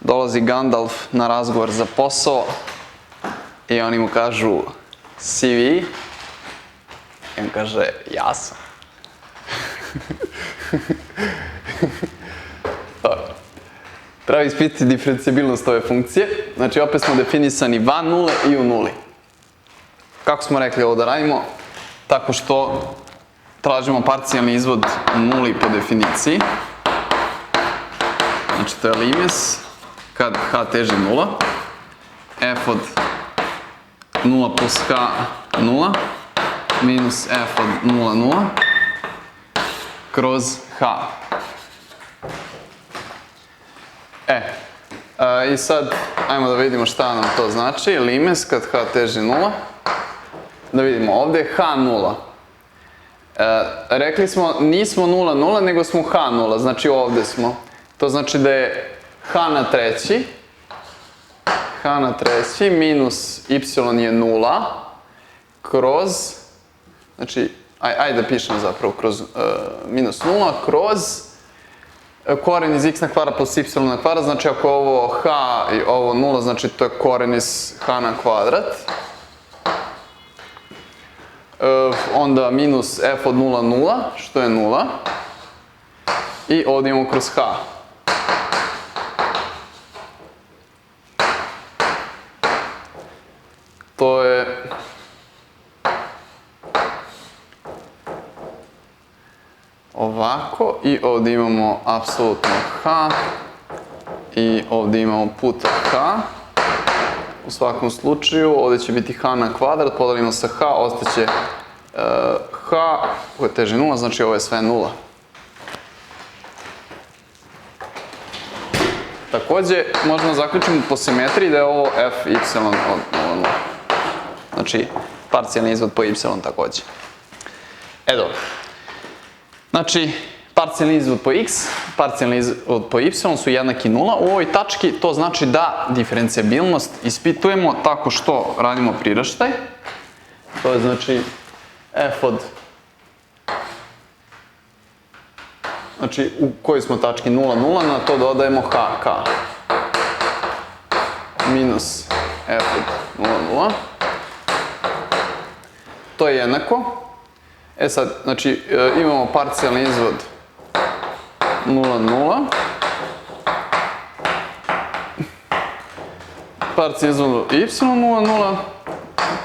dolazi Gandalf na razgovor za posao i oni mu kažu si vi? I on kaže ja sam. Treba ispitati diferencijabilnost ove funkcije. Znači opet smo definisani van nule i u nuli. Kako smo rekli ovo da radimo? Tako što tražimo parcijalni izvod u nuli po definiciji. Znači to je limes kad h teži nula. F od 0 plus h 0 minus f od 0, 0 kroz h. I sad, ajmo da vidimo šta nam to znači. Limes kad h teži 0. Da vidimo, ovdje je h 0. Rekli smo, nismo 0, 0, nego smo h 0. Znači ovdje smo. To znači da je h na treći. H na treći minus y je 0. Kroz, znači, ajde da pišem zapravo, kroz minus 0, kroz koren iz x na kvadrat plus y na kvadrat, znači ako je ovo h i ovo 0, znači to je koren iz h na kvadrat. Onda minus f od 0, 0, što je 0. I ovdje imamo kroz h. To je ovako i ovdje imamo apsolutno h i ovdje imamo puta h. U svakom slučaju ovdje će biti h na kvadrat, podelimo sa h, ostaće h koje teži 0, znači ovo je sve 0. Također možemo zaključiti po simetriji da je ovo f y od 0, 0. Znači parcijalni izvod po y također. Dobro. Znači, parcijalni izvod po x, parcijalni izvod po y su jednaki 0. U ovoj tački to znači da diferencijabilnost ispitujemo tako što radimo priraštaj. To je znači f od... Znači, u kojoj smo tački 0, 0, na to dodajemo h, k. Minus f od 0, 0. To je jednako. Sad, znači, imamo parcijalni izvod 0, 0. Parcijalni izvod y 0, 0,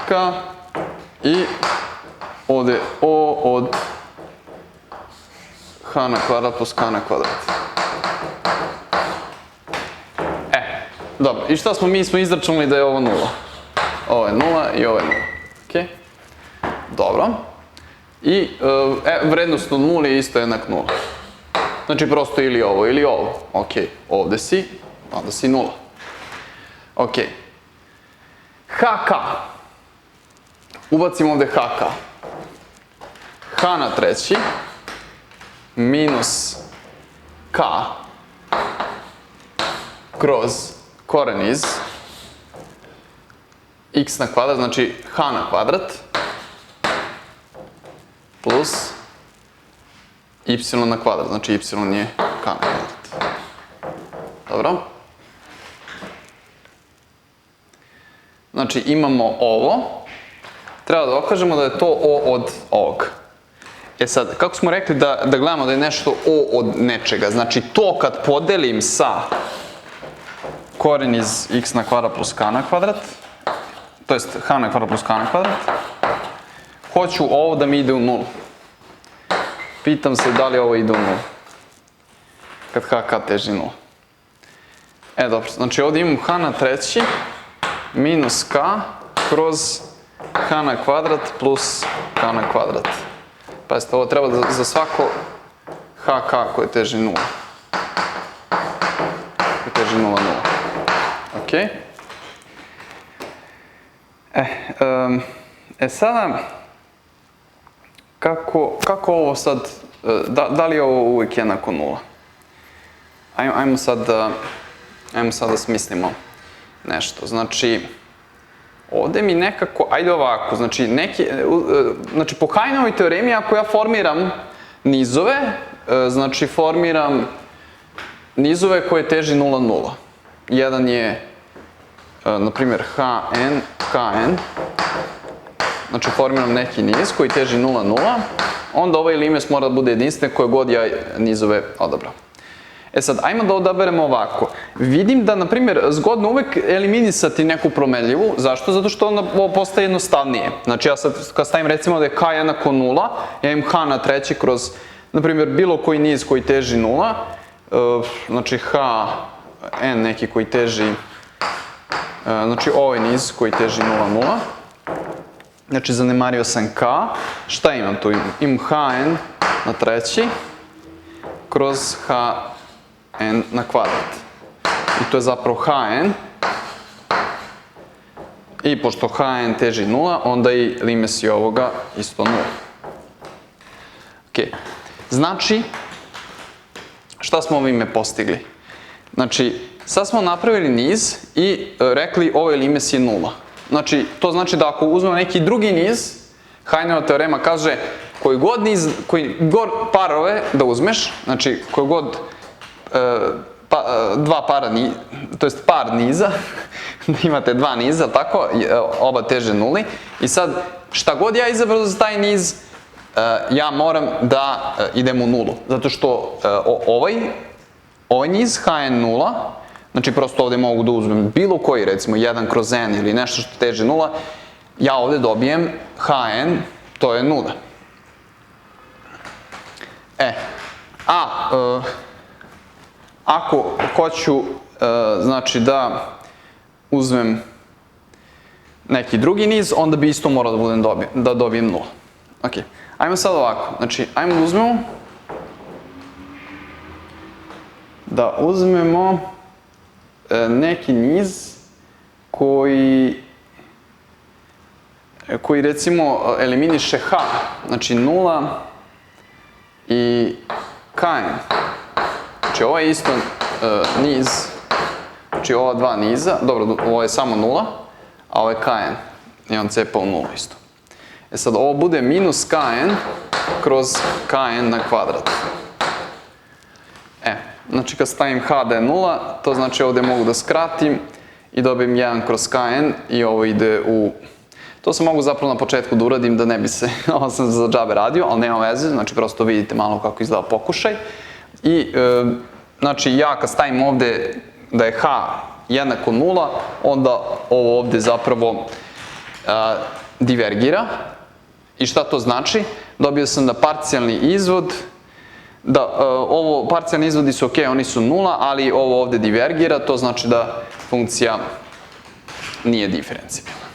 k. I ovdje o od h na kvadrat plus k na kvadrat. Dobro, i šta smo mi smo izračunali da je ovo 0? Ovo je 0 i ovo je 0. Ok? Dobro. I vrednost od 0 je isto jednak 0. Znači prosto ili ovo ili ovo. Ok, ovdje si, onda si 0. Ok. HK. Ubacimo ovdje HK. H na treći minus K kroz koren iz x na kvadrat, znači h na kvadrat plus y na kvadrat, znači y je k na kvadrat. Dobro. Znači imamo ovo. Treba da dokažemo da je to o od ovog. Sad, kako smo rekli da gledamo da je nešto o od nečega, znači to kad podelim sa koren iz x na kvadrat plus k na kvadrat, to jest h na kvadrat plus k na kvadrat, hoću ovo da mi ide u nulu. Pitam se da li ovo ide u nulu. Kad hk teži nula. Dobro, znači ovdje imam h na treći minus k kroz h na kvadrat plus k na kvadrat. Pazite, ovo treba za svako hk koje teži 0. Koje teži 0, 0. Ok. Sada, kako ovo sad, da li je ovo uvijek jednako 0? Ajmo sad da smislimo nešto. Znači, ovdje mi nekako, ajde ovako, znači po Heinovoj teoremi ako ja formiram nizove, znači formiram nizove koje teži 0, 0. jedan je, na primjer, Kn, znači formiram neki niz koji teži 0, 0, onda ovaj limes mora da bude jedinstven koje god ja nizove odabrao. E sad, ajmo da odaberemo ovako. Vidim da, na primjer, zgodno uvek eliminisati neku promenljivu. Zašto? Zato što onda ovo postaje jednostavnije. Znači, ja sad, kad stavim recimo da je k jednako 0, ja imam h na treći kroz, na primjer, bilo koji niz koji teži 0, znači hn neki koji teži, znači ovaj niz koji teži 0, 0. Znači, zanemario sam k. Šta imam tu? Imam hn na treći kroz hn na kvadrat. I to je zapravo hn. I pošto hn teži 0, onda i limes je ovoga isto 0. Ok. Znači, šta smo ovime postigli? Znači, sad smo napravili niz i rekli ovaj limes je 0. Znači, to znači da ako uzmemo neki drugi niz, Hajnova teorema kaže koji god parove da uzmeš, znači koji god dva para, to jest par niza, da imate dva niza, tako, oba teže 0, i sad šta god ja izabrao za taj niz, ja moram da idem u 0, zato što ovaj niz hn 0, znači prosto ovde mogu da uzmem bilo koji, recimo 1 kroz n ili nešto što teže 0, ja ovde dobijem hn, to je 0. Ako hoću, znači da uzmem neki drugi niz, onda bi isto morao da dobijem 0. Ok, ajmo sad ovako, znači ajmo da uzmemo neki niz koji recimo eliminiše h, znači 0 i kn. Znači ovo je isto niz, znači ova dva niza, dobro, ovo je samo 0, a ovo je kn, i on cepa u 0 isto. E sad ovo bude minus kn kroz kn na kvadrat. Znači kad stavim h da je 0, to znači ovdje mogu da skratim i dobijem 1 kroz kn i ovo ide u... To sam mogu zapravo na početku da uradim da ne bi se, ovo sam za džabe radio, ali nema veze, znači prosto vidite malo kako izgleda pokušaj. I znači ja kad stavim ovdje da je h jednako 0, onda ovo ovdje zapravo divergira. I šta to znači? Dobio sam da parcijalni izvod, ovo parcijalni izvodi su ok, oni su 0, ali ovo ovdje divergira, to znači da funkcija nije diferencijalna.